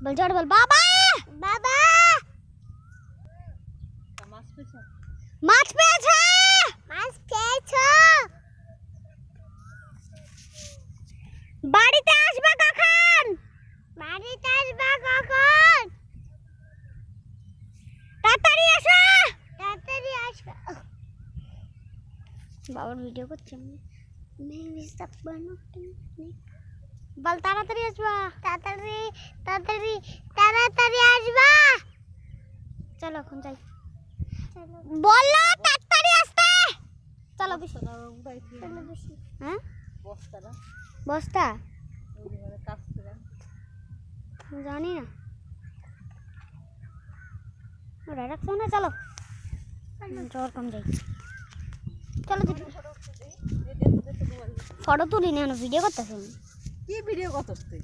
বল জোরে বল বাবা বাবা। মাছ পেয়েছো? মাছ পেয়েছো? মাছ পেয়েছো? বাড়িতে আসবা কখন? বাড়িতে আসবা কখন? তাড়াতাড়ি আসো, তাড়াতাড়ি আসো। বাবার ভিডিও করছি আমি। বল তাড়াতাড়ি আসবা, তাড়াতাড়ি তাড়াতাড়ি তাড়াতাড়ি আসবা। চলো এখন যাই। বললো তাড়াতাড়ি আসতে। চলো বেশি। হ্যাঁ বস্তা জানি না ওরা রাখছো না। চলো জ্বর কম যাই। চলো ফটো তুলি না ভিডিও করতেছি। কি ভিডিও করছিস তুই?